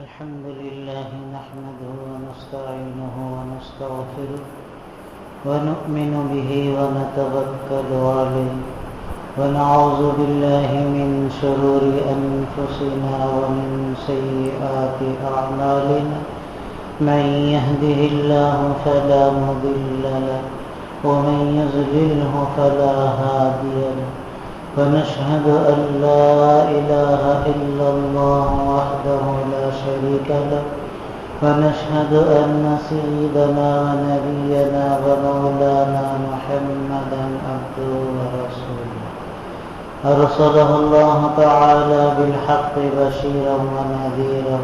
الحمد لله نحمده ونستعينه ونستغفره ونؤمن به ونتوكل عليه ونعوذ بالله من شرور أنفسنا ومن سيئات أعمالنا من يهده الله فلا مضل له ومن يضلله فلا هادي له ونشهد أن لا إله إلا الله وحده لا شريك له ونشهد أن سيدنا ونبينا ومولانا محمدا عبده ورسوله أرسله الله تعالى بالحق بشيرا ونذيرا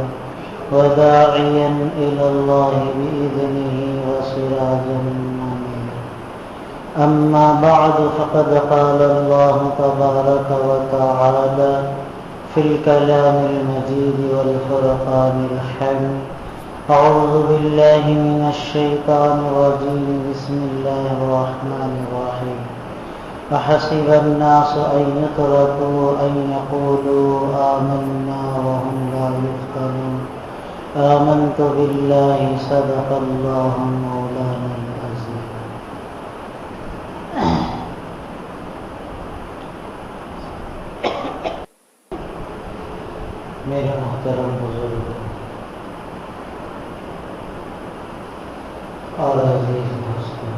وداعيا إلى الله بإذنه وسراجا منيرا أما بعد فقد قال الله تبارك وتعالى في الكلام المجيد والفرقان الحميد أعوذ بالله من الشيطان الرجيم بسم الله الرحمن الرحيم أحسب الناس أن يتركوا أن يقولوا آمنا وهم لا يفتنون آمنت بالله صدق الله مولانا العظيم. میرے محترم بزرگ اور عزیز دوستوں،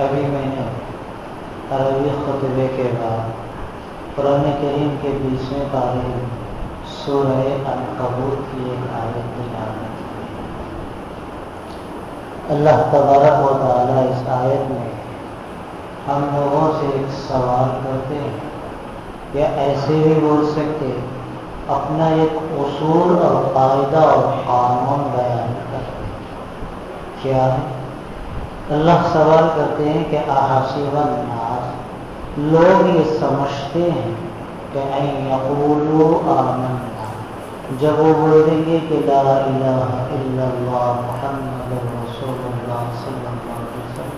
ابھی میں نے عربی خطبے کے بعد قرآن کریم کے 20ویں پارے سورہ عنکبوت کی ایک آیت تلاوت کی۔ اللہ تبارک و تعالیٰ اس آیت میں ہم لوگوں سے ایک سوال کرتے ہیں، یا ایسے بھی بول سکتے اپنا ایک اصول اور قاعدہ اور قانون بیان کرتے ہیں۔ کیا ہے؟ اللہ سوال کرتے ہیں کہ احسب الناس، لوگ یہ سمجھتے ہیں کہ ان یقولوا آمنا، جب وہ بول دیں گے کہ لا الہ الا اللہ محمد رسول اللہ صلی اللہ علیہ وسلم،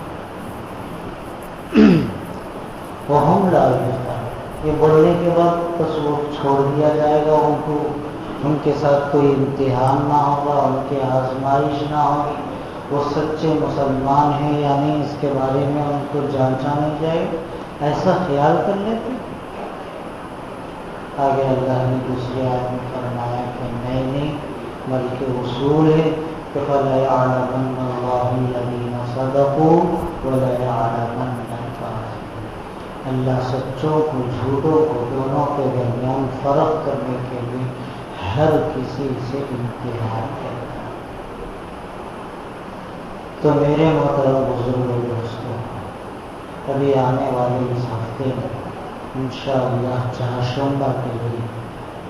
وہم لا یفتنون، یہ بولنے کے بعد بس وہ چھوڑ دیا جائے گا، ان کے ساتھ کوئی امتحان نہ ہوگا، ان کی آزمائش نہ ہوگی، وہ سچے مسلمان ہیں یا نہیں اس کے بارے میں ان کو جانچا نہیں جائے گا، ایسا خیال کر لیتے۔ آگے اللہ نے دوسری آیت میں فرمایا کہ نہیں بلکہ اصول ہے کہ فَلَيَعْلَمَنَّ اللَّهُ الَّذِينَ صَدَقُوا وَلَيَعْلَمَنَّ الْكَاذِبِينَ، اللہ سچوں کو جھوٹوں کو دونوں کے درمیان فرق کرنے کے لیے ہر کسی سے امتحان کرتا ہے۔ تو میرے محترم بزرگ دوستوں، ابھی آنے والے اس ہفتے میں انشاءاللہ چہارشنبہ کے لیے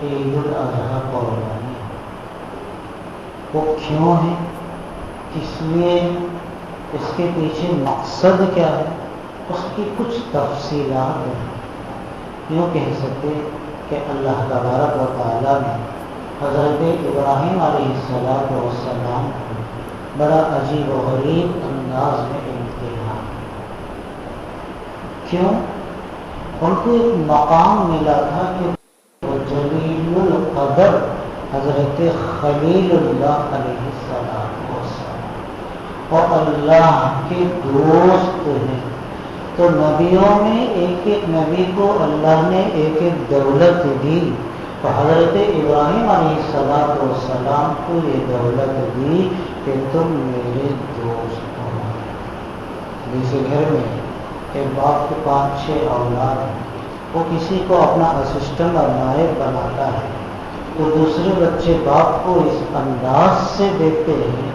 عید الاضحیٰ قربانی ہے۔ وہ کیوں ہے، کس لیے، اس کے پیچھے مقصد کیا ہے، اس کی کچھ تفصیلات ہیں۔ یوں کہہ سکتے کہ اللہ تبارک و تعالیٰ نے حضرت ابراہیم علیہ السلام کو بڑا عجیب و غریب انداز میں امتحان، کیوں؟ ان کو ایک مقام ملا تھا کہ وہ جلیل القدر حضرت خلیل اللہ علیہ السلام اور اللہ کے دوست ہیں۔ تو نبیوں میں ایک ایک نبی کو اللہ نے ایک ایک دولت دی، تو حضرت ابراہیم علیہ السلام کو یہ دولت دی کہ تم میرے دوست ہو۔ جیسے گھر میں ایک باپ کے 5-6 اولاد ہیں، وہ کسی کو اپنا اسسٹنٹ اور نائب بناتا ہے، تو دوسرے بچے باپ کو اس انداز سے دیکھتے ہیں،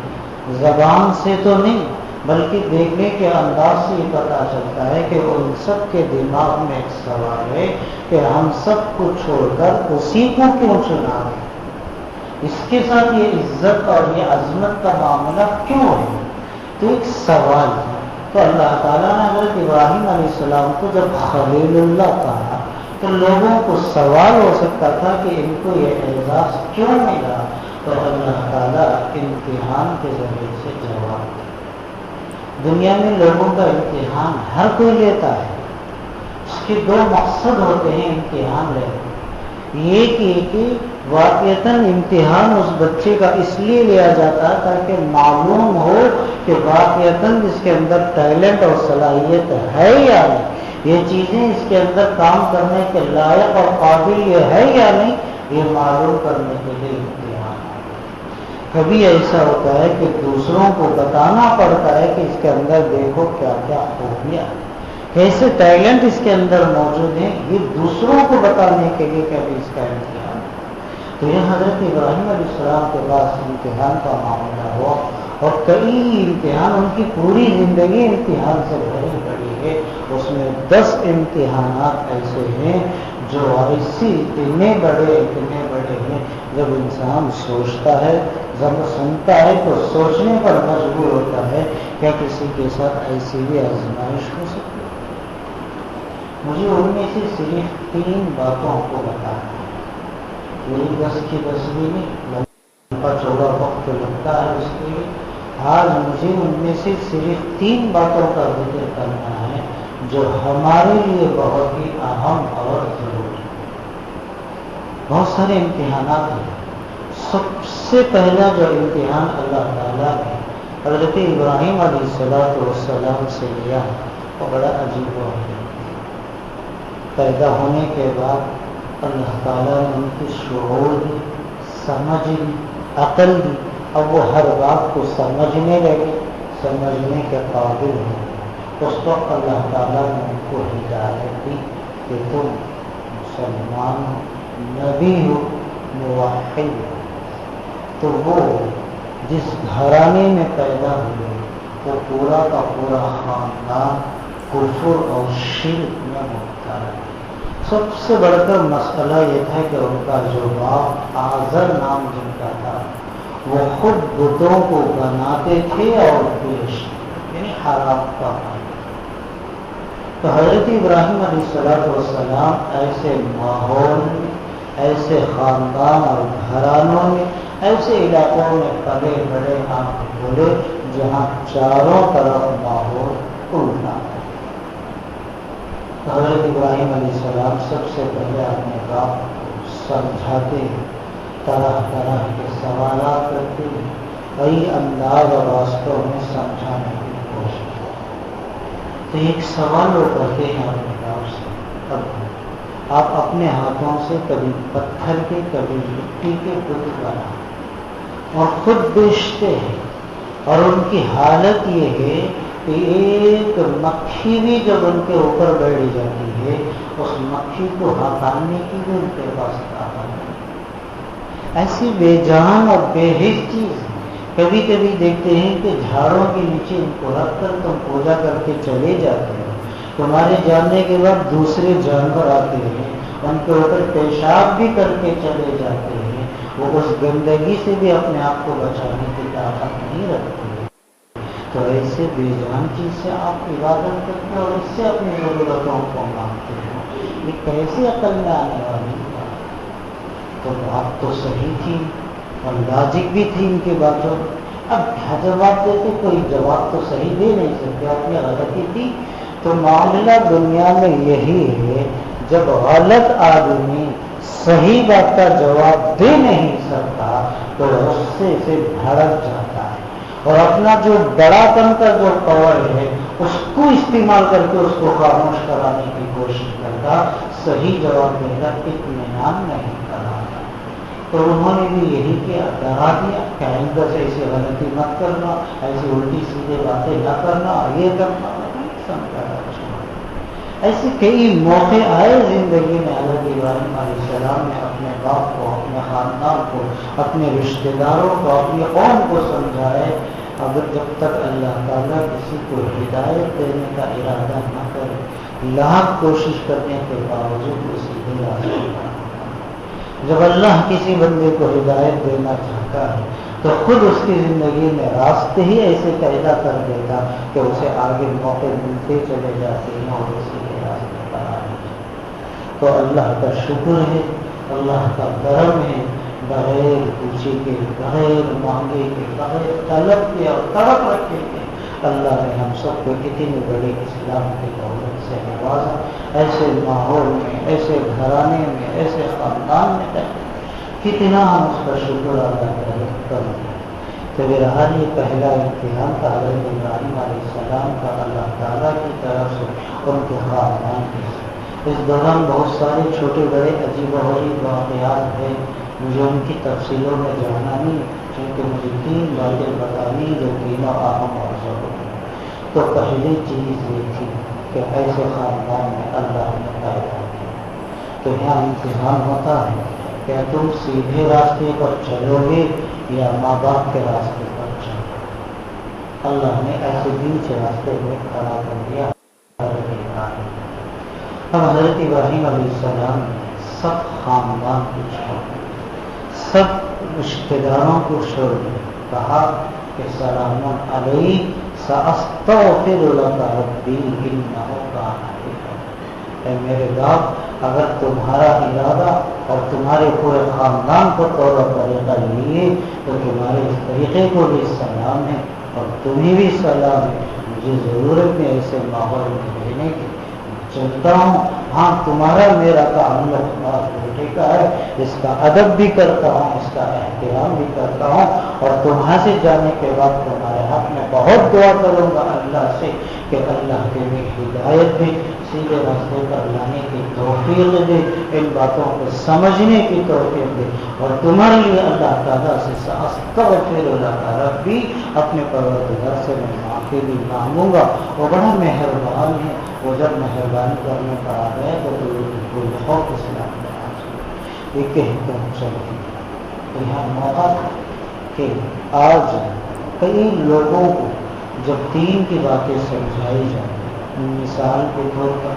زبان سے تو نہیں بلکہ دیکھنے کے انداز سے یہ پتہ چلتا ہے کہ ان سب کے دماغ میں ایک سوال ہے کہ ہم سب کو چھوڑ کر اسی کو کیوں چنا ہے، اس کے ساتھ یہ عزت اور یہ عظمت کا معاملہ کیوں ہے، تو ایک سوال ہے۔ تو اللہ تعالیٰ نے حضرت ابراہیم علیہ السلام کو جب خلیل اللہ کہا تو لوگوں کو سوال ہو سکتا تھا کہ ان کو یہ اعزاز کیوں ملا، تو اللہ تعالیٰ امتحان کے ذریعے سے جواب دیا۔ دنیا میں لوگوں کا امتحان ہر کوئی لیتا ہے، اس کے دو مقصد ہوتے ہیں امتحان لینے۔ یہ کہ واقعتاً امتحان اس بچے کا اس لیے لیا جاتا ہے تاکہ معلوم ہو کہ واقعتاً اس کے اندر ٹیلنٹ اور صلاحیت ہے یا نہیں، یہ چیزیں اس کے اندر کام کرنے کے لائق اور قابل یہ ہے یا نہیں، یہ معلوم کرنے کے لیے امتحان۔ کبھی ایسا ہوتا ہے کہ دوسروں کو بتانا پڑتا ہے کہ اس کے اندر دیکھو کیا کیا خوبیاں، کیسے ٹیلنٹ اس کے اندر موجود ہیں، یہ دوسروں کو بتانے کے لیے کبھی اس کا امتحان۔ تو یہ حضرت ابراہیم علیہ السلام کے پاس امتحان کا معاملہ ہوا، اور کئی امتحان، ان کی پوری زندگی امتحان سے بھری پڑی ہے۔ اس میں 10 امتحانات ایسے ہیں جو اتنے بڑے ہیں، جب انسان سوچتا ہے، جب سنتا ہے تو سوچنے پر مجبور ہوتا ہے کیا کسی کے ساتھ ایسی بھی آزمائش ہو سکتی ہے۔ مجھے ان میں سے صرف 3 باتوں کو بتانا ہے، میری 10 کی 10 بھی نہیں، لمبا چوڑا وقت لگتا ہے اس کے لیے۔ آج مجھے ان میں سے صرف 3 باتوں کا ذکر کرنا ہے جو ہمارے لیے بہت ہی اہم اور ضروری ہے۔ بہت سارے امتحانات ہیں، سب سے پہلا جو امتحان اللہ تعالیٰ نے حضرت ابراہیم علیہ السلام سے لیا وہ بڑا عجیب و غریب۔ پیدا ہونے کے بعد اللہ تعالیٰ نے ان کی شعور دی، سمجھ دی، عقل دی، اب وہ ہر بات کو سمجھنے لگے، سمجھنے کے قابل ہو گئے۔ اس وقت اللہ تعالیٰ نے ان کو ہدایت دی کہ تم مسلمان ہو، نبی ہو، موحد ہو۔ تو وہ جس گھرانے میں پیدا ہوئے وہ پورا کا پورا خاندان کفر اور شرک میں مبتلا ہے۔ سب سے بڑھ کر مسئلہ یہ تھا کہ ان کا جو باپ آزر نام جن کا تھا وہ خود بتوں کو بناتے تھے اور بیچتے، یعنی حرام کا مال۔ تو حضرت ابراہیم علیہ السلام ایسے ماحول میں، ایسے خاندان اور گھرانوں میں، ایسے علاقوں میں پلے بڑے، آنکھ کھولے جہاں چاروں طرف ماحول الٹا ہے۔ حضرت ابراہیم علیہ السلام سب سے پہلے اپنے باپ کو سمجھاتے، طرح طرح کے سوالات کرتے، کئی انداز اور راستوں میں سمجھانے کی کوشش کرتے۔ تو ایک سوال وہ کرتے ہیں اپنے باپ سے، اب آپ اپنے ہاتھوں سے کبھی پتھر کے کبھی مٹی کے بت بنا اور خود بیچتے ہیں، اور ان کی حالت یہ ہے کہ ایک مکھی بھی جب ان کے اوپر بیٹھ جاتی ہے اس مکھی کو ہٹانے کی بھی ان کے پاس طاقت نہیں۔ ایسی بے جان اور بے حس چیز کبھی کبھی دیکھتے ہیں کہ جھاڑوں کے نیچے ان کو رکھ کر تم پوجا کر کے چلے جاتے ہو، تمہارے جانے کے بعد دوسرے جانور آتے ہیں، ان کے اوپر پیشاب بھی کر کے چلے جاتے ہیں، وہ اس گندگی سے بھی اپنے آپ کو بچانے کی طاقت نہیں رکھتے۔ تو ایسے بے جان چیز سے آپ عبادت کرتے اور اس سے اپنی ضرورتوں کو مانگتے ہو، یہ کیسے عقل میں آنے والی بات؟ تو بات تو صحیح تھی اور لاجک بھی تھی ان کی باتوں۔ اب کیا جواب دیتے؟ کوئی جواب تو صحیح دے نہیں سکتے، اپنی غلطی تھی۔ تو معاملہ دنیا میں یہی ہے، جب غلط آدمی صحیح بات کا جواب دے نہیں سکتا تو غصے سے بھڑک جاتا ہے اور اپنا جو بڑا پن کا جو پاور ہے اس کو استعمال کر کے اس کو خاموش کرانے کی کوشش کرتا، صحیح جواب دینا اطمینان نہیں کراتا۔ تو انہوں نے بھی یہی کیا، ڈرا دیا کہ آئندہ سے ایسی غلطی مت کرنا، ایسی الٹی سیدھے باتیں نہ کرنا، یہ کرنا سمجھانا۔ ایسے کئی موقع آئے زندگی میں، حضرت ابراہیم علیہ السلام نے اپنے باپ کو، اپنے خاندان کو، اپنے رشتہ داروں کو، اپنی قوم کو سمجھائے، اگر جب تک اللہ تعالیٰ کسی کو ہدایت دینے کا ارادہ نہ کرے، لاکھ کوشش کرنے کے باوجود اسی دن راستے پر۔ جب اللہ کسی بندے کو ہدایت دینا چاہتا ہے تو خود اس کی زندگی میں راستے ہی ایسے پیدا کر دیتا کہ اسے آگے موقع ملتے چلے جاتے ہیں اور اسی کے راستے پر آنے۔ تو اللہ کا شکر ہے، اللہ کا کرم ہے، بغیر پوچھے کے، بغیر مانگے کے، بغیر طلب کے اور تڑپ رکھے کے اللہ نے ہم سب کو اتنی بڑی اسلام کی دولت سے نوازا، ایسے ماحول میں، ایسے گھرانے میں، ایسے خاندان میں، کتنا ہم اس کا شکر ادا کریں۔ تو بہرحال یہ پہلا امتحان تھا حضرت ابراہیم علیہ السلام کا اللہ تعالیٰ کی طرف سے ان کے خاندان کی۔ اس دوران بہت سارے چھوٹے بڑے عجیب و غریب واقعات ہیں، مجھے ان کی تفصیلوں میں جانا نہیں، کیونکہ مجھے 3 باتیں بتانی جو تینوں اہم اور ضروری ہیں۔ تو پہلی چیز یہ تھی کہ ایسے خاندان میں اللہ نے پیدا کیا۔ تو یہاں امتحان ہوتا ہے کہ تم سیدھے راستے پر چلو گے یا ماں باپ کے راستے پر چلو گے۔ اللہ نے ایسے بیچ راستے میں کھڑا کر دیا حضرت ابراہیم۔ اب حضرت ابراہیم علیہ السلام نے سب خاندان کو چھوڑ دیا، سب رشتہ داروں کو چھوڑ دیا، کہا کہ سلام علیہ سأستغفر لک ربی انہ کان بی۔ اے میرے باپ، اگر تمہارا ارادہ اور تمہارے پورے خاندان کو توبہ طریقہ لیے تو تمہارے اس طریقے کو بھی سلام ہے اور تمہیں بھی سلام ہے۔ مجھے ضرورت ہے ایسے ماحول میں رہنے کی، چلتا ہوں۔ ہاں، تمہارا میرا تعلق تمہارے بیٹے کا ہے، اس کا ادب بھی کرتا ہوں، اس کا احترام بھی کرتا ہوں، اور تمہاں سے جانے کے بعد تمہارے حق میں بہت دعا کروں گا اللہ سے کہ اللہ کے لیے ہدایت دے، سیدھے راستے پر لانے کی توفیق دے، ان باتوں کو سمجھنے کی توفیق دے، اور تمہارے لیے اللہ تعالیٰ سے استغفر لک ربی، اپنے پروردگار سے میں معافی بھی مانگوں گا۔ وہ بڑا مہربان ہے، وہ جب مہربانی کرنے پر آ گئے تو بالکل خوف اسلام میں آ گئے۔ یہ کہہ کر چلے یہاں موقع تھا کہ آج کئی لوگوں کو جب دین کی باتیں سمجھائی جائیں، مثال کے طور پر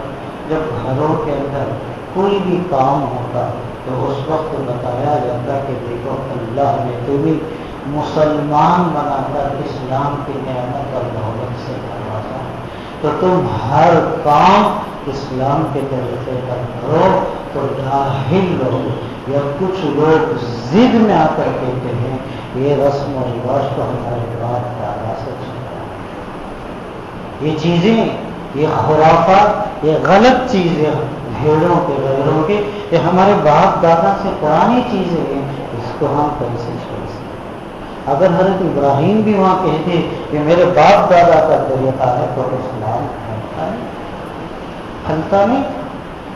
جب گھروں کے اندر کوئی بھی کام ہوتا تو اس وقت بتایا جاتا کہ دیکھو اللہ نے تمہیں مسلمان بنا کر اسلام کی نعمت اور دولت سے نوازا ہے، تو تم ہر کام اسلام کے طریقے پر کرو۔ تو جاہل لوگ یا کچھ لوگ ضد میں آ کر کہتے ہیں یہ رسم و رواج تو ہمارے باپ دادا سے چلتا ہے، یہ چیزیں، یہ خرافات، یہ غلط چیزیں بھیڑوں کے غیروں کے، یہ ہمارے باپ دادا سے پرانی چیزیں ہیں، اس کو ہم کیسے چھوڑ سکتے؟ اگر حضرت ابراہیم بھی وہاں کہتے کہ میرے باپ دادا کا طریقہ ہے تو اسلام پھلتا نہیں،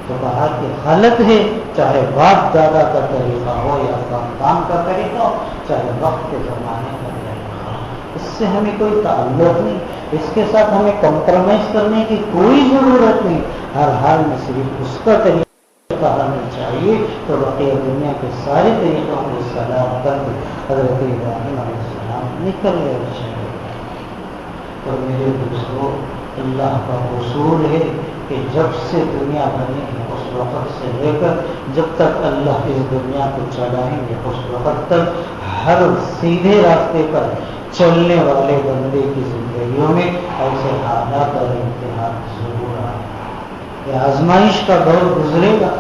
تو کہا کہ غلط ہے، چاہے باپ دادا کا طریقہ ہو یا خاندان کا طریقہ ہو، چاہے وقت کے زمانے کا طریقہ ہو، اس سے ہمیں کوئی تعلق نہیں، اس کے ساتھ ہمیں کمپرومائز کرنے کی کوئی ضرورت نہیں، ہر حال میں صرف اس کا طریقہ ہمیں چاہیے۔ تو بقیہ دنیا کے سارے طریقوں کو سلام کر کے حضرت ابراہیم علیہ السلام نکل گئے چلے۔ تو میرے دوستوں، اللہ کا اصول ہے کہ جب سے دنیا بنی ہے اس وقت سے لے کر جب تک اللہ اس دنیا کو چلائیں گے اس وقت تک ہر سیدھے راستے پر چلنے والے بندے کی زندگیوں میں ایسے حالات اور امتحان ضرور آئے گا۔ یہ آزمائش کا دور گزرے گا،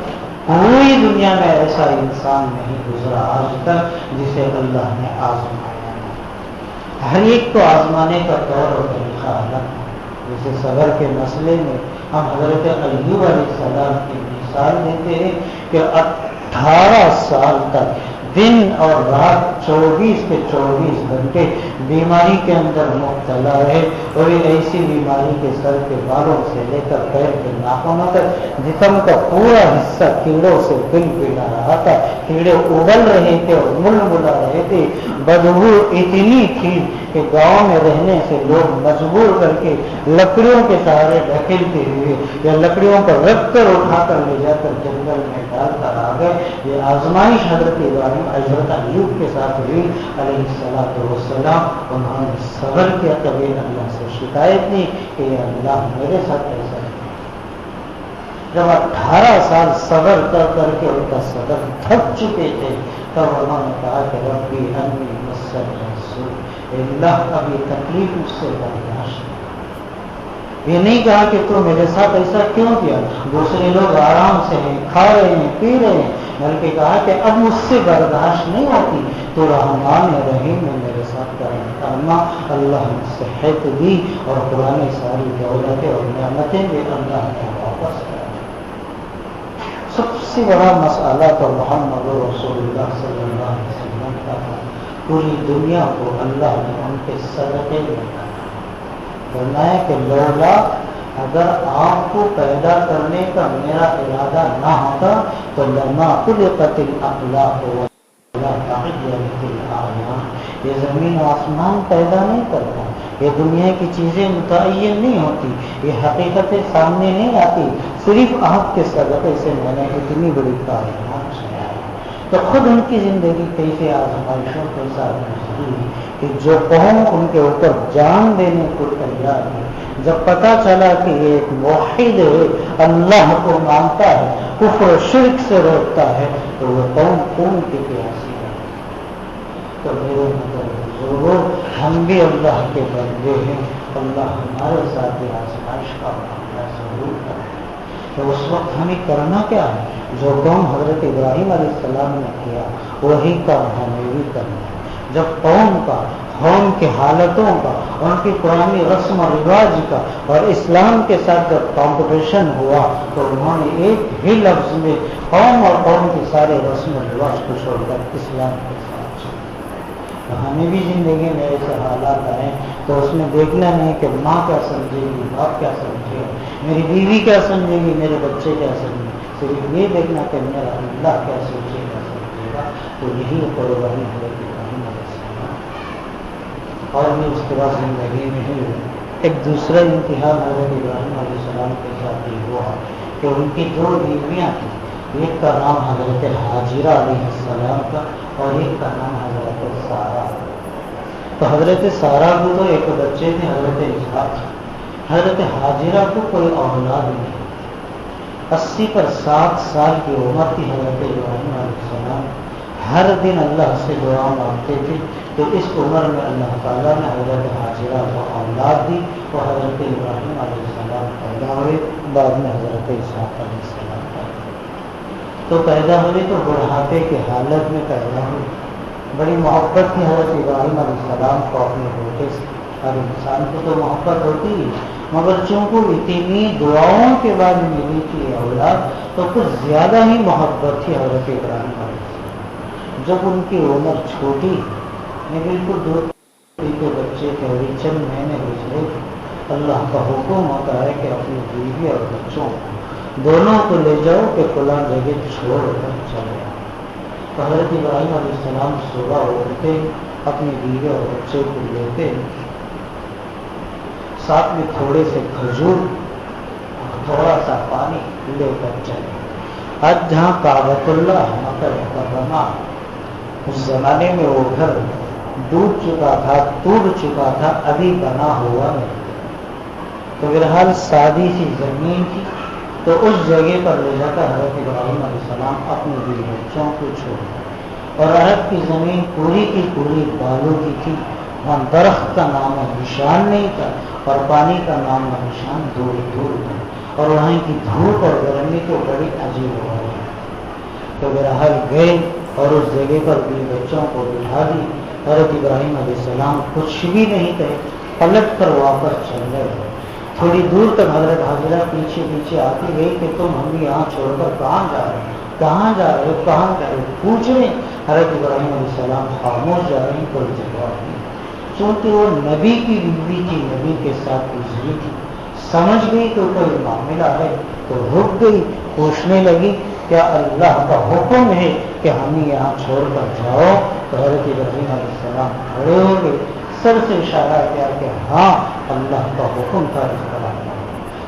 پوری دنیا میں ایسا انسان نہیں گزرا آج تک جسے اللہ نے آزمایا نہیں۔ ہر ایک کو آزمانے کا دور اور طریقہ الگ ہے۔ جیسے صبر کے مسئلے میں ہم حضرت ایوب علیہ السلام کی مثال دیتے ہیں کہ 18 سال تک دن اور رات 24 کے 24 گھنٹے بیماری کے اندر مبتلا رہے، اور ایسی بیماری کے سر کے بالوں سے لے کر پیر کے ناخنوں تک جسم کا پورا حصہ کیڑوں سے بل بلا رہا تھا، کیڑے ابل رہے تھے اور مل ملا رہے تھے، بدبو اتنی تھی کہ گاؤں میں رہنے سے لوگ مجبور کر کے لکڑیوں کے سہارے ڈھکیلتے ہوئے یا لکڑیوں پر رکھ کر اٹھا کر لے جا کر جنگل میں ڈال کر آ گئے۔ یہ آزمائش حضرت حضرت ایوب کے ساتھ ہوئی علیہ السلام۔ انہوں نے صبر کیا، کبھی اللہ سے شکایت نہیں کہ یا اللہ میرے ساتھ ایسا نہیں۔ جب 18 سال صبر کر کر کے ان کا صبر تھک چکے تھے تب انہوں نے کہا کہ ربی انی مسنی السوء، اللہ ابھی تکلیف مجھ سے برداشت نہیں۔ یہ نہیں کہا کہ تو میرے ساتھ ایسا کیوں کیا، دوسرے لوگ آرام سے ہیں، کھا رہے ہیں، پی رہے ہیں، بلکہ کہا کہ اب مجھ سے برداشت نہیں ہوتی، تو رحمان رحیم نے میرے ساتھ کرنا، اللہ نے صحت دی اور پرانی ساری دولتیں اور نعمتیں بھی اللہ نے واپس کر دی۔ سب سے بڑا مسئلہ تو محمد رسول اللہ صلی اللہ علیہ وسلم کا تھا، پوری دنیا کو اللہ نے ان کے صدقے میں فرمایا کہ لولا اگر آپ کو پیدا کرنے کا میرا ارادہ نہ ہوتا تو لما خلقت الاخلاق ولا تعجلت الاعیان، یہ زمین و آسمان پیدا نہیں کرتا، یہ دنیا کی چیزیں متعین نہیں ہوتی، یہ حقیقتیں سامنے نہیں آتی، صرف آپ کے صدقے سے میں نے اتنی بڑی کائنات چلائی۔ تو خود ان کی زندگی کیسے آزمائشوں کے ساتھ گزری کہ جو قوم ان کے اوپر جان دینے کو تیار ہے، جب پتہ چلا کہ یہ ایک موحد ہے، اللہ کو مانتا ہے، کفر و شرک سے روکتا ہے، تو وہ قوم خون کی پیاسی ہے۔ تو میرے بزرگوں، ہم بھی اللہ کے بندے ہیں، اللہ ہمارے ساتھ آزمائش کا معاملہ ضرور کرے۔ تو اس وقت ہمیں کرنا کیا ہے؟ جو قوم حضرت ابراہیم علیہ السلام نے کیا وہی کام ہمیں بھی کرنا ہے۔ جب قوم کے حالتوں کا، ان کی پرانی رسم و رواج کا اور اسلام کے ساتھ جب کمپٹیشن ہوا تو انہوں نے ایک ہی لفظ میں قوم اور قوم کے سارے رسم و رواج کو چھوڑ کر اسلام کے ساتھ چلے۔ تو ہمیں بھی زندگی میں ایسے حالات آئیں تو اس میں دیکھنا نہیں کہ ماں کیا سمجھے گی، باپ کیا سمجھے گا، میری بیوی کیا سمجھے گی، میرے بچے کیا سمجھیں گے، صرف یہ دیکھنا کہ میرا اللہ کیا سوچے گا، سمجھے گا۔ تو یہی قربانی ہے کہ اور بھی اس کے بعد زندگی میں ہی ایک دوسرا امتحان حضرت ابراہیم علیہ السلام کے ساتھ یہ ہوا کہ ان کی دو بیویاں تھیں، ایک کا نام حضرت حاجرہ علیہ السلام کا اور ایک کا نام حضرت سارہ۔ تو حضرت سارہ کو تو ایک بچے تھے حضرت اسحاق، حضرت حاجرہ کو کوئی اولاد نہیں، 80 پر 7 سال کی عمر تھی حضرت ابراہیم علیہ السلام، ہر دن اللہ سے دعا مانگتے تھے، تو اس عمر میں اللہ تعالیٰ نے حضرت حاجرہ کو اولاد دی، تو حضرت ابراہیم علیہ السلام پیدا ہوئے، بعد میں حضرت اسحاق علیہ السلام پیدا ہوئے۔ تو پیدا ہوئے تو بڑھاپے کی حالت میں پیدا ہوئے، بڑی محبت تھی حضرت ابراہیم علیہ السلام کو اپنے بیٹے سے، ہر انسان کو تو محبت ہوتی ہے، مگر چونکہ اتنی دعاؤں کے بعد ملی تھی اولاد تو کچھ زیادہ ہی محبت تھی حضرت ابراہیم علیہ السلام۔ جب ان کی عمر چھوٹی، میں بالکل 2 کے بچے تھے، چند مہینے گزرے، اللہ کا حکم ہوتا ہے کہ اپنی بیوی اور بچوں دونوں کو لے جاؤ کہ فلاں جگہ چھوڑ کر چلے آؤ۔ تو حضرت ابراہیم علیہ السلام صبح اٹھتے، اپنی بیوی اور بچے کو لیتے، ساتھ میں تھوڑے سے کھجور اور تھوڑا سا پانی لے کر چلے۔ آج جہاں کعبۃ اللہ مکہ مکرمہ، اس زمانے میں وہ گھر ڈوب چکا تھا، ٹوٹ چکا تھا، ابھی بنا ہوا نہیں، تو بہرحال سادی سی زمین تھی، تو اس جگہ پر لے جا کر حضرت ابراہیم علیہ السلام اپنے بیوی بچوں کو چھوڑا، اور عرب کی زمین پوری کی پوری بالوں کی تھی، وہاں درخت کا نام و نشان نہیں تھا اور پانی کا نام و نشان دور دور تھا، اور وہاں کی دھوپ اور گرمی کو بڑی عجیب ہو رہی۔ تو بہرحال گئے اور اس جگہ پر بھی بچوں کو بٹھا دی، حضرت ابراہیم علیہ السلام کچھ بھی نہیں کہے، پلٹ کر واپس چل گئے۔ تھوڑی دور تک حضرت حاجرہ پیچھے پیچھے آتی گئی کہ تم ہم یہاں چھوڑ کر کہاں جا رہے ہیں، کہاں جا رہے ہو، کہاں جا رہے ہو، پوچھ رہے ہیں۔ حضرت ابراہیم علیہ السلام خاموش جا رہے ہیں، کوئی جواب نہیں، چونکہ وہ نبی کی بیوی کی نبی کے ساتھ گزری تھی، سمجھ گئی تو کوئی معاملہ ہے، تو رک گئی، پوچھنے لگی کیا اللہ کا حکم ہے کہ ہمیں یہاں چھوڑ کر جاؤ؟ تو حضرت ابراہیم علیہ السلام کھڑے ہو گئے، سر سے اشارہ کیا کہ ہاں اللہ کا حکم تھا، اس طرح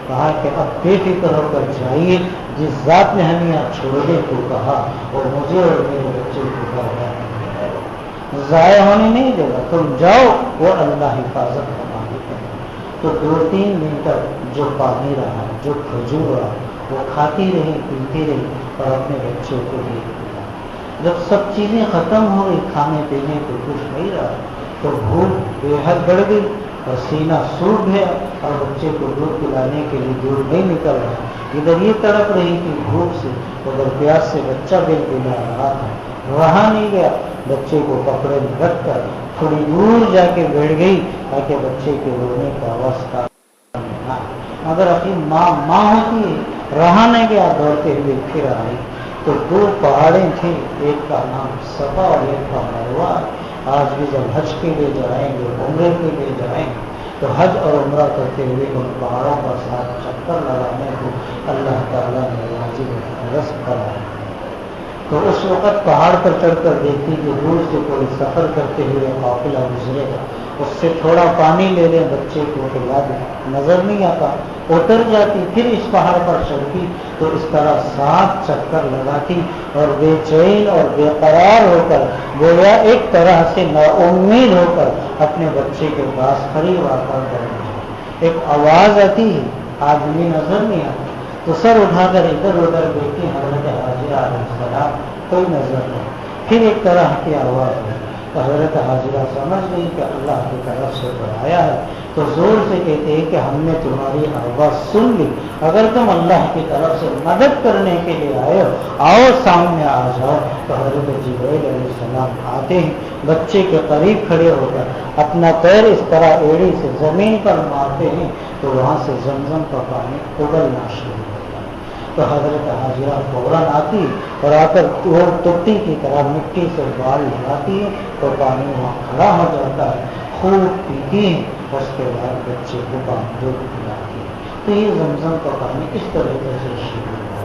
کہا کہ اب بے فکر ہو کر جائیے، جس ذات نے ہمیں یہاں چھوڑنے کو کہا اور مجھے اور میرے بچے کو ضائع ہونے نہیں دے گا، تم جاؤ، وہ اللہ حفاظت کا مالک ہے۔ تو 2-3 دن تک جو پانی رہا، جو کھجور رہا، وہ کھاتی رہی، پیتی رہی اور اپنے بچوں کو بھی دیا۔ جب سب چیزیں ختم ہو گئی، کھانے پینے کو کچھ نہیں رہا، تو بھوک بے حد بڑھ گئی، اور سینہ سوکھ گیا اور بچے کو دودھ پلانے کے لیے دودھ نہیں نکل رہا. ادھر یہ تڑپ رہی تھی بھوک سے، ادھر پیاس سے بچہ بل بلا رہا تھا، رہا نہیں گیا. بچے کو کپڑے میں رکھ کر تھوڑی دور جا کے بیٹھ گئی تاکہ بچے کے رونے کا آواز کا مگر اپنی ماں ہوتی ہے، رہا نہیں گیا، دوڑتے ہوئے پھر آئی. تو دو پہاڑیں تھیں، ایک کا نام صفا اور ایک کا مروہ. آج بھی جب حج کے لیے جائیں گے، عمرے کے لیے جائیں گے تو حج اور عمرہ کرتے ہوئے ان پہاڑوں کا ساتھ چکر لگانے کو اللہ تعالیٰ نے واجب رسم کرایا. تو اس وقت پہاڑ پر چڑھ کر دیکھتی کہ دور سے کوئی سفر کرتے ہوئے قافلہ گزرے گا، اس سے تھوڑا پانی لے لیں بچے کو پلا دیں، نظر نہیں آتا. اتر جاتی، پھر اس پہاڑ پر چڑھتی تو اس طرح 7 چکر لگاتی اور بے چین اور بے قرار ہو کر، گویا ایک طرح سے نا امید ہو کر اپنے بچے کے پاس کھڑی واقع کرتی. ایک آواز آتی ہے، آدمی نظر نہیں آتا تو سر اٹھا کر ادھر ادھر دیکھتی حضرت حاجرہ علیہ السلام، کوئی نظر نہیں. پھر ایک طرح کی آواز ہے تو حضرت حاجرہ سمجھ گئی کہ اللہ کی طرف سے بلایا ہے، تو زور سے کہتے ہیں کہ ہم نے تمہاری آواز سن لی، اگر تم اللہ کی طرف سے مدد کرنے کے لیے آئے ہو آؤ سامنے آ جاؤ. تو حضرت جبرائیل علیہ السلام آتے ہیں، بچے کے قریب کھڑے ہو کر اپنا پیر اس طرح ایڑی سے زمین پر مارتے ہیں تو وہاں سے زمزم کا پانی اگلنا شروع ہوتا ہے. تو حضرت حاجرہ فوراً آتی اور آ کر وہ ٹٹی کی طرح مٹی سے بال لگاتی ہے تو پانی وہاں کھڑا ہو جاتا ہے، خوب پیتی ہے، اس کے بعد بچے کو دودھ پلاتی ہے. تو یہ زمزم کا پانی اس طریقے سے شروع ہوا.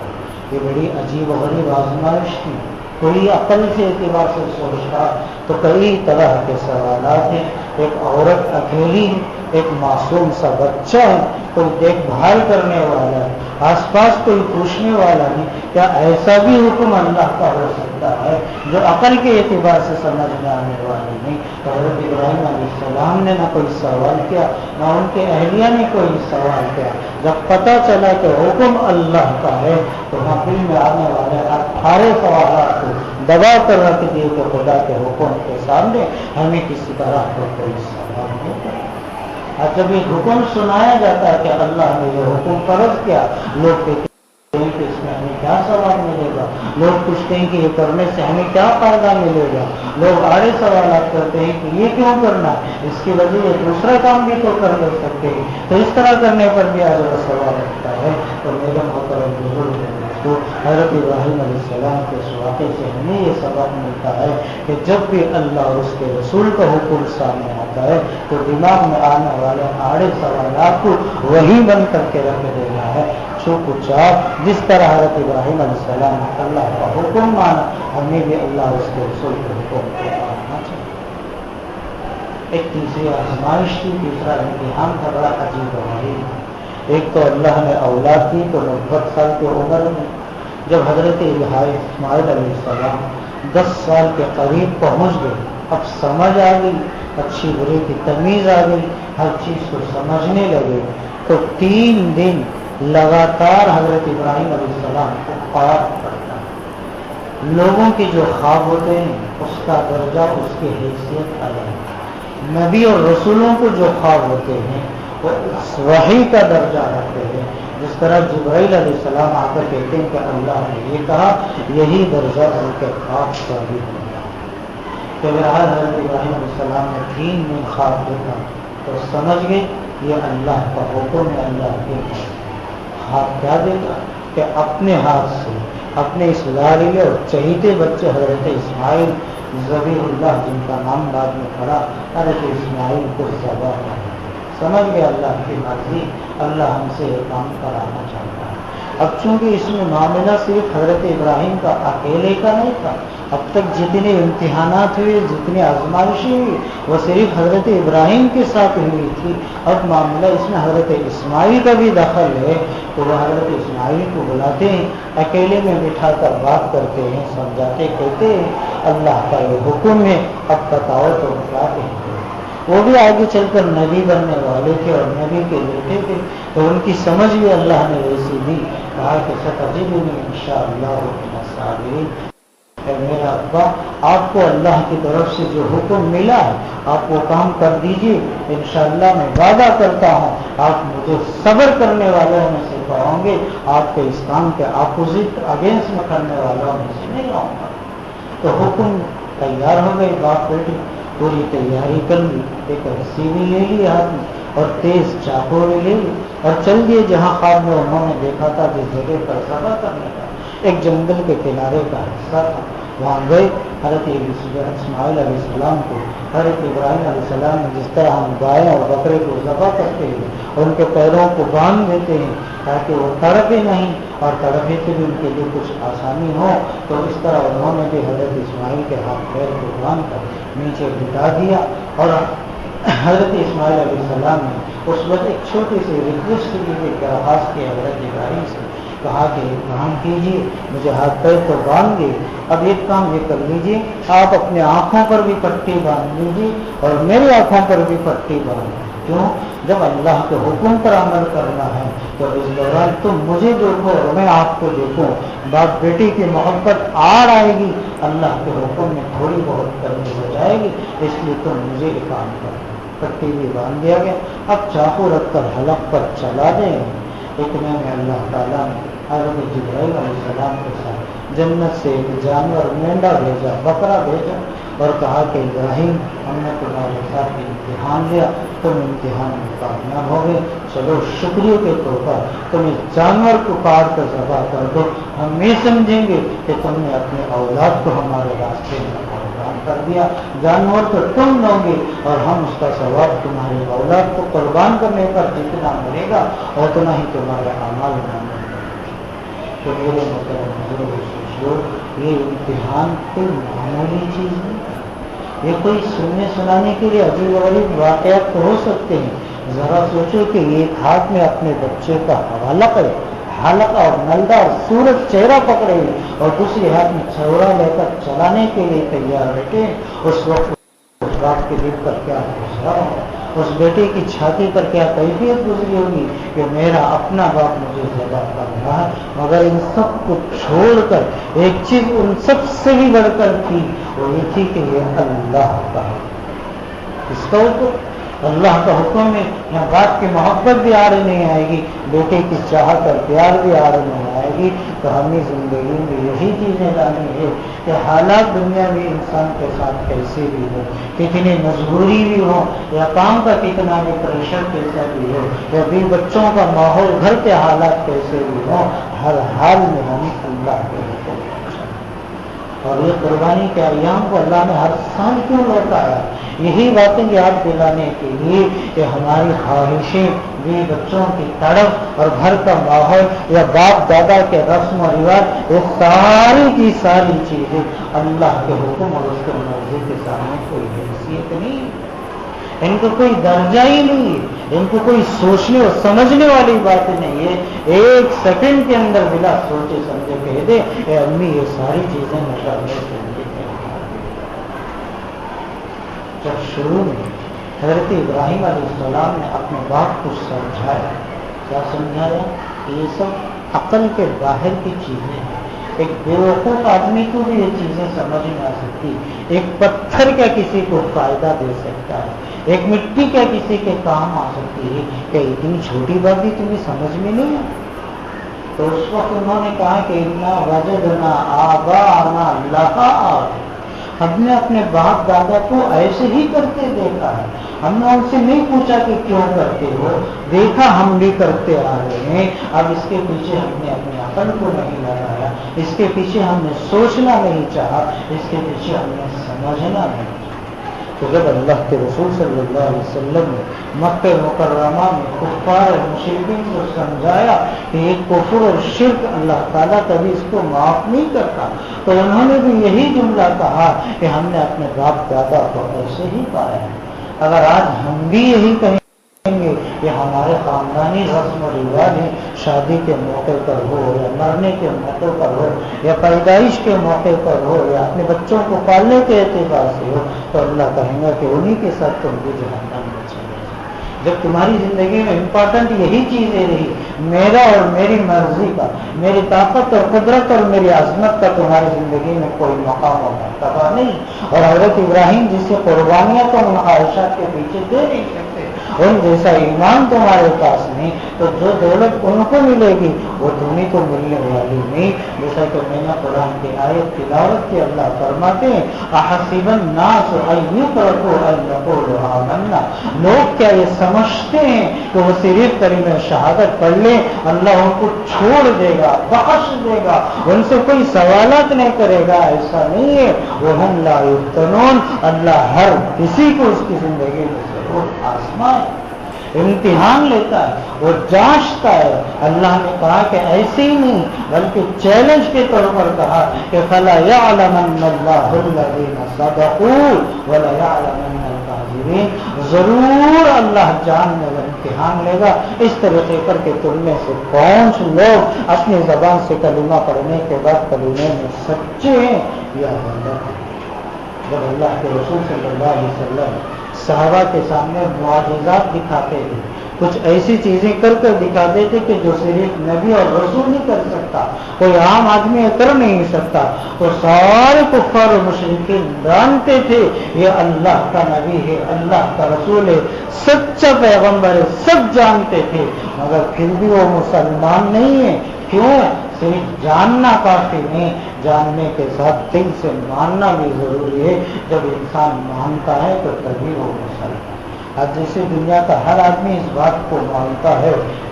یہ بڑی عجیب و غریب آزمائش تھی. کوئی عقل سے اعتبار سے سوچتا تو کئی طرح کے سوالات ہیں. ایک عورت اکیلی ہے، ایک معصوم سا بچہ ہے، کوئی دیکھ بھال کرنے والا ہے، آس پاس کوئی پوچھنے والا نہیں. کیا ایسا بھی حکم اللہ کا ہو سکتا ہے جو عقل کے اعتبار سے سمجھ میں آنے والی نہیں؟ تو حضرت ابراہیم علیہ السلام نے نہ کوئی سوال کیا، نہ ان کے اہلیہ نے کوئی سوال کیا. جب پتہ چلا کہ حکم اللہ کا ہے تو محفل میں آنے والے سارے سوالات کو دبا کر رکھ دیے کہ خدا کے حکم کے سامنے ہمیں کسی طرح کا کوئی سوال نہیں کرنا. اور جب یہ حکم سنایا جاتا ہے کہ اللہ نے یہ حکم فرض کیا، لوگ کہتے ہیں کہ اس میں ہمیں کیا ثواب ملے گا، لوگ پوچھتے ہیں کہ یہ کرنے سے ہمیں کیا فائدہ ملے گا، لوگ آڑے سوالات کرتے ہیں کہ یہ کیوں کرنا ہے، اس کی وجہ یہ دوسرا کام بھی تو کر سکتے ہیں. تو اس طرح کرنے پر بھی اجر و ثواب رکھتا ہے. تو میرے محترم بزرگ تو حضرت ابراہیم علیہ السلام کے اس واقعے سے ہمیں یہ سبق ملتا ہے کہ جب بھی اللہ اور اس کے رسول کا حکم سامنے آتا ہے تو دماغ میں آنے والے آڑے سوالات کو وہی بند کر کے رکھ دینا ہے. چوپ چاپ جس طرح حضرت ابراہیم علیہ السلام نے اللہ کا حکم مانا، ہمیں بھی اللہ اور اس کے رسول کے حکم کو ماننا چاہیے. ایک تیسری آزمائش تھی، تیسرا امتحان تھا بڑا عجیب و غریب. ایک تو اللہ نے اولاد دی تو 90 سال کی عمر میں جب حضرت اسماعیل علیہ السلام 10 سال کے قریب پہنچ گئے، اب سمجھ آ گئی، اچھی بری کی تمیز آ گئی، ہر چیز کو سمجھنے لگے، تو 3 دن لگاتار حضرت ابراہیم علیہ السلام کو خواب پڑتا. لوگوں کے جو خواب ہوتے ہیں اس کا درجہ، اس کی حیثیت الگ ہے. نبی اور رسولوں کو جو خواب ہوتے ہیں وہ وحی کا درجہ رکھتے ہیں. جس طرح جبرائیل علیہ السلام آ کر کہتے ہیں کہ اللہ نے یہ کہا، یہی درجہ ان کے خواب کا بھی ہوتا ہے. تو بہرحال حضرت ابراہیم علیہ السلام نے 3 دن خواب دیکھا تو سمجھ گئے یہ اللہ کا حکم ہے. اللہ کے خواب کیا دیکھا کہ اپنے ہاتھ سے اپنے اس لاڈلے اور چہیتے بچے حضرت اسماعیل ذبیح اللہ، جن کا نام بعد میں پڑا، حضرت اسماعیل کو ذبح کرا. سمجھ گئے اللہ کی مرضی، اللہ ہم سے یہ کام کرانا چاہتا ہے. اب چونکہ اس میں معاملہ صرف حضرت ابراہیم کا اکیلے کا نہیں تھا، اب تک جتنے امتحانات ہوئے، جتنی آزمائشیں ہوئی، وہ صرف حضرت ابراہیم کے ساتھ ہوئی تھی. اب معاملہ اس میں حضرت اسماعیل کا بھی دخل ہے، تو وہ حضرت اسماعیل کو بلاتے ہیں، اکیلے میں بٹھا کر بات کرتے ہیں، سمجھاتے کہتے ہیں اللہ کا یہ حکم ہے، اب بتاؤ تو کیا کہتے ہیں. وہ بھی آگے چل کر نبی بننے والے تھے اور نبی کے بیٹے تھے، تو ان کی سمجھ بھی اللہ نے ویسی دی. کہا کہ ستجدنی انشاءاللہ من الصابرین، کہ میرا ابا آپ کو اللہ کی طرف سے جو حکم ملا ہے آپ وہ کام کر دیجیے، انشاءاللہ میں وعدہ کرتا ہوں آپ مجھے صبر کرنے والوں میں سے پاؤں گے، آپ کے اس کام کے اپوزٹ اگینسٹ میں کرنے والوں میں سے نہیں آؤں گا۔ تو حکم تیار ہو گئے، باپ بیٹی پوری تیاری کر لی، ایک رسی بھی لے لی ہاتھ میں اور تیز چاقو بھی لے لی اور چل دیے جہاں خواب میں انہوں نے دیکھا تھا جس جگہ پر ذبح کرنے کا، ایک جنگل کے کنارے کا حصہ تھا، وہاں گئے۔ حضرت اسماعیل علیہ السلام کو حضرت ابراہیم علیہ السلام نے جس طرح ہم گائے اور بکرے کو ذبح کرتے ہیں اور ان کے پیروں کو باندھ دیتے ہیں تاکہ وہ تڑپے نہیں اور تڑپے سے بھی ان کے لیے کچھ آسانی ہو، تو اس طرح انہوں نے بھی حضرت اسماعیل کے ہاتھ پیر کو باندھ کر نیچے بٹا دیا اور حضرت اسماعیل علیہ السلام نے اس وقت ایک چھوٹی سی ریکویسٹ کی، ایک درخواست کی حضرت ابراہیم سے، کہا کہ کام کیجیے مجھے ہاتھ پیر تو باندھ دیے، اب ایک کام یہ کر لیجیے آپ اپنے آنکھوں پر بھی پٹی باندھ لیجیے اور میری آنکھوں پر بھی پٹی باندھ دیجیے۔ کیوں؟ جب اللہ کے حکم پر عمل کرنا ہے تو اس دوران تم مجھے دیکھو اور میں آپ کو دیکھوں، باپ بیٹی کی محبت آڑ آئے گی، اللہ کے حکم میں تھوڑی بہت کمی ہو جائے گی، اس لیے تم مجھے یہ کام کرو۔ پٹی بھی باندھ دیا گیا، اب چاقو رکھ کر حلق پر چلا دیں۔ اتنے میں اللہ تعالیٰ نے حضرت جبرائیل علیہ السلام کے ساتھ جنت سے ایک جانور مینڈا بھیجا، بکرا بھیجا اور کہا کہ ابراہیم ہم نے تمہارے ساتھ امتحان لیا، تم امتحان میں کامیاب ہو گئے، چلو شکریہ کے طور پر تم اس جانور کو کاٹ کر ذبح کر دو، ہم یہ سمجھیں گے کہ تم نے اپنے اولاد کو ہمارے راستے میں قربان کر دیا، جانور تو تم لو گے اور ہم اس کا ثواب تمہارے اولاد کو قربان کرنے پر جتنا ملے گا اتنا ہی تمہارے اعمال نامے میں۔ تو میرے محترم یہ امتحان کوئی معمولی چیز نہیں، یہ کوئی سننے سنانے کے لیے عجیب غریب واقعات تو ہو سکتے ہیں، ذرا سوچو کہ ایک ہاتھ میں اپنے بچے کا حلقہ اور نلدا اور سورج چہرہ پکڑے اور دوسری ہاتھ میں چھوڑا لے کر چلانے کے لیے تیار بیٹھے، اس وقت اس باپ کے دل پر کیا گزرا ہوگا، اس بیٹے کی چھاتی پر کیا کیفیت گزری ہوگی کہ میرا اپنا باپ مجھے ذبح کر رہا ہے، مگر ان سب کو چھوڑ کر ایک چیز ان سب سے بھی بڑھ کر تھی، وہ یہ تھی کہ یہ اللہ کا اس کا حکم، اللہ کا حکم ہے، یہاں باپ کی محبت بھی آڑ نہیں آئے گی، بیٹے کی چاہت اور پیار بھی آڑ نہیں آئے گی، تو ہمیں زندگی میں یہی چیزیں لانی ہے کہ حالات دنیا میں انسان کے ساتھ کیسے بھی ہو، کتنی مجبوری بھی ہو یا کام کا کتنا بھی پریشر کیسا بھی ہو یا بھی بچوں کا ماحول گھر کے حالات کیسے بھی ہو، ہر حال میں ہم اللہ کے حکم۔ اور یہ قربانی کے ایام کو اللہ نے ہر سال کیوں لوٹایا؟ یہی باتیں یاد دلانے کے لیے کہ ہماری خواہشیں بھی بچوں کی تڑپ اور گھر کا ماحول یا باپ دادا کے رسم و رواج، یہ ساری کی ساری چیزیں اللہ کے حکم اور اس کے مرضی کے سامنے کوئی حیثیت نہیں، ان کو کوئی درجہ ہی نہیں ہے، ان کو کوئی سوچنے اور سمجھنے والی بات نہیں ہے، ایک سیکنڈ کے اندر بلا سوچے سمجھے کہہ دے اے امی یہ ساری چیزیں میرا جب شروع میں حضرت ابراہیم علیہ السلام نے اپنے باپ کو سمجھایا، کیا سمجھایا؟ یہ سب عقل کے باہر کی چیزیں ہیں، ایک بیوقوف آدمی کو بھی یہ چیزیں سمجھ میں آ سکتی، ایک پتھر کیا کسی کو فائدہ دے سکتا ہے، ایک مٹی کیا کسی کے کام آ سکتی ہے، کہ اتنی چھوٹی بات بھی تمہیں سمجھ میں نہیں ہے؟ تو اس وقت انہوں نے کہا کہ انا وجدنا آباءنا لہا، ہم نے اپنے باپ دادا کو ایسے ہی کرتے دیکھا ہے، ہم نے ان سے نہیں پوچھا کہ کیوں کرتے ہو، دیکھا ہم بھی کرتے آ رہے ہیں، اب اس کے پیچھے ہم نے اپنے عقل کو نہیں لگایا، اس کے پیچھے ہم نے سوچنا نہیں چاہا، اس کے پیچھے ہم نے سمجھنا نہیں چاہا۔ تو جب اللہ کے رسول صلی اللہ علیہ وسلم نے مکہ مکرمہ میں کفار اور مشرکین کو سمجھایا کہ یہ کفر اور شرک اللہ تعالیٰ کبھی اس کو معاف نہیں کرتا، تو انہوں نے بھی یہی جملہ کہا کہ ہم نے اپنے باپ دادا کو ایسے ہی پایا ہے۔ اگر آج ہم بھی یہی کہیں گے کہ ہمارے خاندانی رسم و رواج ہیں، شادی کے موقع پر ہو یا مرنے کے موقع پر ہو یا پیدائش کے موقع پر ہو یا اپنے بچوں کو پالنے کے اعتبار سے ہو، تو اللہ کہیں گا کہ انہی کے ساتھ تم بھی جہنم میں چلے جاؤ۔ جب تمہاری زندگی میں امپورٹنٹ یہی چیزیں رہی، میرا اور میری مرضی کا، میری طاقت اور قدرت اور میری عظمت کا تمہاری زندگی میں کوئی مقام اور مرتبہ نہیں، اور حضرت ابراہیم جس سے قربانیاں تو ان خواہشات کے پیچھے دے نہیں سکتے، ان جیسا ایمان تمہارے پاس نہیں، تو جو دولت ان کو ملے گی وہ تمہیں کو ملنے والی نہیں۔ جیسا کہ میں نے قرآن کی آیت تلاوت کی، اللہ فرماتے ہیں احسب الناس ان یترکوا ان یقولوا آمنا، لوگ کیا یہ سمجھتے ہیں کہ وہ صرف کلمہ شہادت پڑھ لیں اللہ ان کو چھوڑ دے گا، بخش دے گا، ان سے کوئی سوالات نہیں کرے گا؟ ایسا نہیں ہے، وہم لا یفتنون، اللہ ہر کسی کو اس کی زندگی میں ضرور آزمائے، امتحان لیتا ہے، وہ جانچتا ہے۔ اللہ نے کہا کہ ایسے ہی نہیں بلکہ چیلنج کے طور پر کہا کہ فَلَا يَعْلَمَنَّ اللَّهُ الَّذِينَ صَدَقُوا وَلَا يَعْلَمَنَّ الْكَاذِبِينَ، ضرور اللہ جان میں وہ امتحان لے گا اس طریقے پر کہ تم میں سے کون سے لوگ اپنی زبان سے کلمہ پڑھنے کے بعد کلمے میں سچے ہیں یا غلط ہیں۔ جب اللہ کے رسول صلی اللہ علیہ وسلم صحابہ کے سامنے معجزات دکھاتے تھے، کچھ ایسی چیزیں کر کر دکھاتے تھے کہ جو صرف نبی اور رسول نہیں کر سکتا، کوئی عام آدمی کر نہیں سکتا، تو سارے کفار و مشرکین جانتے تھے یہ اللہ کا نبی ہے، اللہ کا رسول ہے، سچا پیغمبر ہے، سب جانتے تھے، مگر پھر بھی وہ مسلمان نہیں ہے۔ کیوں؟ صرف جاننا کافی نہیں، جاننے کے ساتھ دل سے ماننا بھی ضروری ہے۔ جب انسان مانتا ہے تو تبھی وہ مسلمان۔ اب جیسے دنیا کا ہر آدمی اس بات کو مانتا ہے،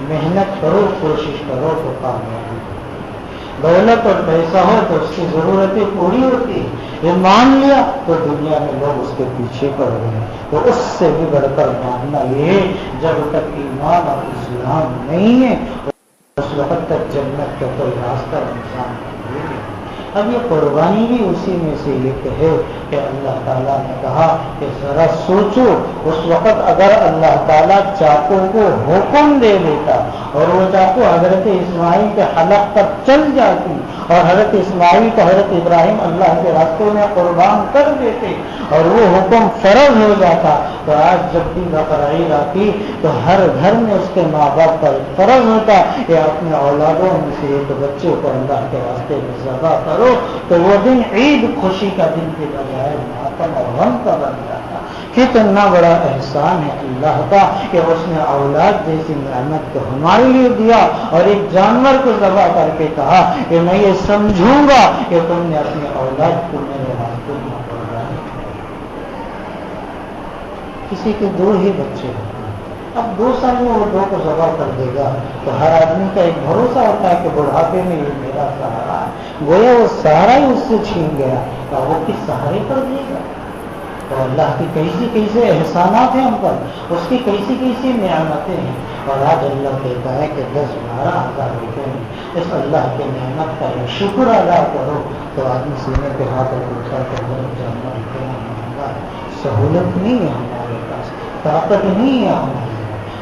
محنت کرو، کوشش کرو تو کامیابی ہوگی، دولت اور پیسہ ہو تو اس کی ضرورتیں پوری ہوتی ہیں، یہ مان لیا تو دنیا میں لوگ اس کے پیچھے پڑ گئے۔ تو اس سے بھی بڑھ کر ماننا یہ ہے، جب تک ایمان اور اسلام نہیں ہے اس وقت تک جنت کا کوئی راستہ انسان نہیں ہے۔ اب یہ قربانی بھی اسی میں سے ایک ہے کہ اللہ تعالیٰ نے کہا کہ ذرا سوچو، اس وقت اگر اللہ تعالیٰ چاقو کو حکم دے دیتا اور وہ چاقو حضرت اسماعیل کے حلق پر چل جاتی اور حضرت اسماعیل کو حضرت ابراہیم اللہ کے راستے میں قربان کر دیتے اور وہ حکم فرض ہو جاتا، تو آج جب بھی بقرعید آتی تو ہر گھر میں اس کے ماں باپ پر فرض ہوتا کہ اپنے اولادوں میں سے ایک بچے کو اللہ کے راستے میں ذبح کرو، تو وہ دن عید خوشی کا دن کے بجائے ماتم اور غم کا بن جاتا۔ کتنا بڑا احسان ہے اللہ کا کہ اس نے اولاد جیسی نعمت کو ہمارے لیے دیا اور ایک جانور کو ذبح کر کے کہا کہ میں یہ سمجھوں گا کہ تم نے اپنے اولاد کو میرے راستے میں قربانی کی۔ کسی کے 2 ہی بچے ہوتے ہیں، اب 2 سال میں وہ 2 کو ذبح کر دے گا تو ہر آدمی کا ایک بھروسہ ہوتا ہے کہ بڑھاپے میں یہ میرا سہارا ہے، گویا وہ سہارا ہی اس سے چھین گیا، تو وہ کس سہارے پر دے گا؟ تو اللہ کی کیسے احسانات ہیں ہم پر، اس کی کیسی نعمتیں ہیں، اور آج اللہ کہتا ہے کہ 10-12 ہزار روپے میں اس اللہ کے نعمت کا شکر ادا کرو، تو آدمی سینے پہ ہاتھ رکھتا کہ جاننا اتنا مہنگا ہے، سہولت نہیں ہے ہمارے پاس، طاقت نہیں ہے ہمارے۔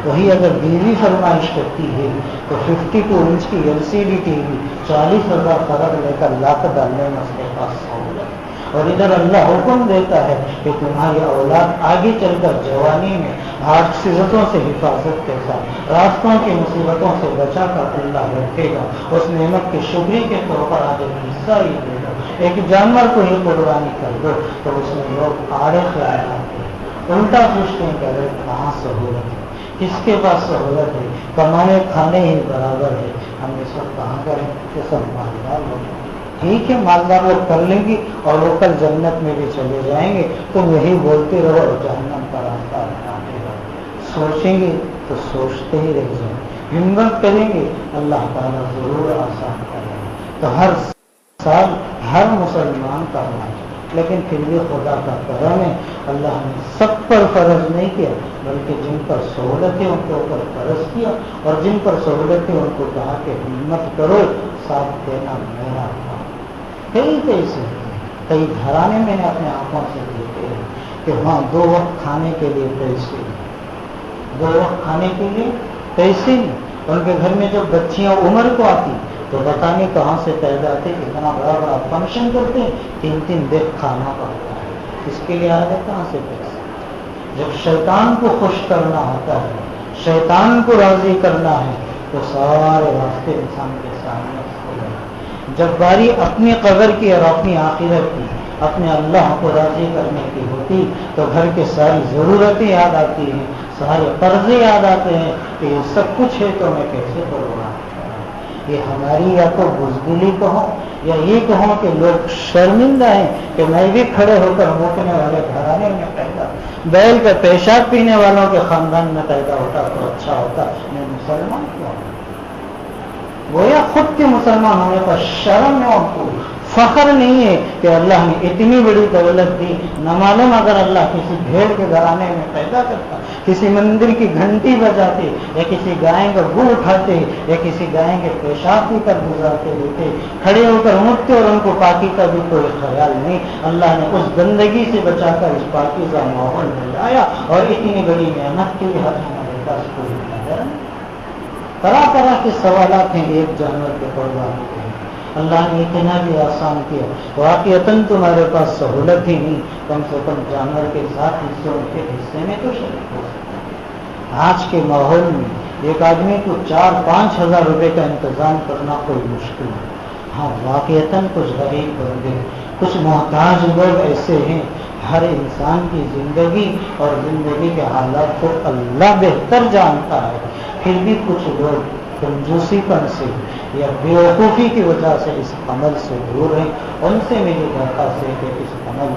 وہی اگر بیوی فرمائش کرتی ہے تو 52 انچ کی LCD ٹی وی 40,000 فرق لے کر لاکھ ڈالنے میں اس کے پاس سہولت، اور ادھر اللہ حکم دیتا ہے کہ تمہاری اولاد آگے چل کر جوانی میں حادثوں سے حفاظت کے ساتھ راستوں کی مصیبتوں سے بچا کر اللہ رکھے گا، اس نعمت کے شکریہ کے طور پر آج ایک حصہ ہی دے گا، ایک جانور کو ہی قربانی کر دو، تو اس میں لوگ آڑے خیالات ہیں، الٹا سوچتے ہیں کہ ارے کہاں سہولت ہے، کس کے پاس سہولت ہے، کمانے کھانے ہی برابر ہے، ہم یہ سب کہاں کریں کہ سب مالدار لوگ۔ ٹھیک ہے، مالدار لوگ کر لیں گی اور وہ کل جنت میں بھی چلے جائیں گے، تم یہی بولتے رہو اور جہنم کا راستہ بتاتے رہو۔ سوچیں گے تو سوچتے ہی رہ جائیں، ہمت کریں گے اللہ تعالیٰ ضرور آسان کرے گا۔ تو ہر سال ہر مسلمان کا مال، لیکن پھر بھی خدا کا کرم ہے، اللہ نے سب پر فرض نہیں کیا بلکہ جن پر سہولت ہے ان کے اوپر فرض کیا، اور جن پر سہولت ہے ان کو کہا کہ ہمت کرو، ساتھ دینا میرا کام۔ کئی کیسے کئی گھرانے میں نے اپنے آنکھوں سے دیکھے ہیں کہ وہاں 2 وقت کھانے کے لیے پیسے، 2 وقت کھانے کے لیے پیسے نہیں، ان کے گھر میں جب بچیاں عمر کو آتی تو بتانے کہاں سے پیدا تھے، اتنا بڑا بڑا فنکشن کرتے ہیں، 3 دن کھانا پڑتا ہے، اس کے لیے آ رہے کہاں سے پیسے؟ جب شیطان کو خوش کرنا ہوتا ہے، شیطان کو راضی کرنا ہے، تو سارے راستے انسان کے سامنے کھلے ہیں۔ جب باری اپنی قبر کی اور اپنی آخرت کی، اپنے اللہ کو راضی کرنے کی ہوتی، تو گھر کے ساری ضرورتیں یاد آتی ہیں، سارے قرضے یاد آتے ہیں کہ یہ سب کچھ ہے تو میں کیسے کروں گا۔ یہ ہماری یا تو بزدلی کہو یا یہ کہو کہ لوگ شرمندہ ہیں کہ میں بھی کھڑے ہو کر موکنے والے گھرانے میں پیدا، بیل کا پیشاب پینے والوں کے خاندان میں پیدا ہوتا تو اچھا ہوتا، میں مسلمان کیوں ہوں؟ گویا خود کے مسلمان ہونے پر شرم ہے، ان کو فخر نہیں ہے کہ اللہ نے اتنی بڑی دولت دی۔ نہ معلوم اگر اللہ کسی بھیڑ کے گھرانے میں پیدا کرتا، کسی مندر کی گھنٹی بجاتے، یا کسی گائے کا گو اٹھاتے، یا کسی گائے کے پیشاب پی کر گزارتے دیتے، کھڑے ہو کر اٹھتے اور ان کو پاکی کا بھی کوئی خیال نہیں، اللہ نے اس گندگی سے بچا کر اس پاکیزہ ماحول میں لایا، اور اتنی بڑی محنت کے لیے ہمارے پاس کوئی نظر نہیں۔ طرح طرح کے سوالات ہیں ایک جانور کے قربانی کے، اللہ نے اتنا بھی آسان کیا، واقعتاً تمہارے پاس سہولت ہی نہیں، کم سے کم جانور کے ساتھ حصوں کے حصے میں تو شریک ہو سکتا۔ آج کے ماحول میں ایک آدمی کو 4-5 ہزار روپے کا انتظام کرنا کوئی مشکل ہے۔ ہاں واقعتاً کچھ غریب بندے، کچھ محتاج لوگ ایسے ہیں، ہر انسان کی زندگی اور زندگی کے حالات کو اللہ بہتر جانتا ہے، پھر بھی کچھ لوگ کنجوسی پن سے یا بیوقوفی کی وجہ سے اس عمل سے دور ہیں۔ ان سے میری درخواست ہے کہ اس عمل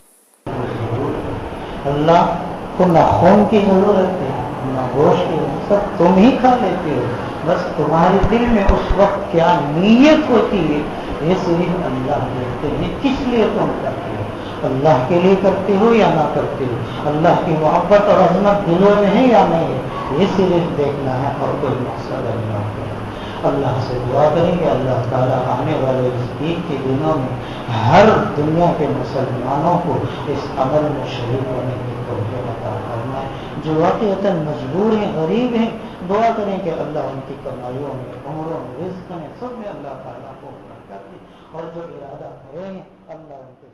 کو ضرور کریں۔ اللہ کو نہ خون کی ضرورت ہے، نہ گوشت کی، سب تم ہی کھا لیتے ہو، بس تمہارے دل میں اس وقت کیا نیت ہوتی ہے یہ صرف اللہ دیکھتے ہیں۔ کس لیے تم کرتے ہو؟ اللہ کے لیے کرتے ہو یا نہ کرتے ہو؟ اللہ کی محبت اور عظمت دلوں میں ہے یا نہیں ہے؟ یہ صرف دیکھنا ہے، اور کوئی مقصد اللہ کا۔ اللہ سے دعا کریں کہ اللہ تعالیٰ آنے والے اس عید کے دنوں میں ہر دنیا کے مسلمانوں کو اس عمل میں شریک ہونے کی توفیق عطا فرمائے۔ جو واقعتاً مجبور ہیں، غریب ہیں، دعا کریں کہ اللہ ان کی کمائیوں میں، عمروں میں، رزق میں، سب میں اللہ تعالیٰ کو برکت دے، اور جو ارادہ کریں اللہ ان کے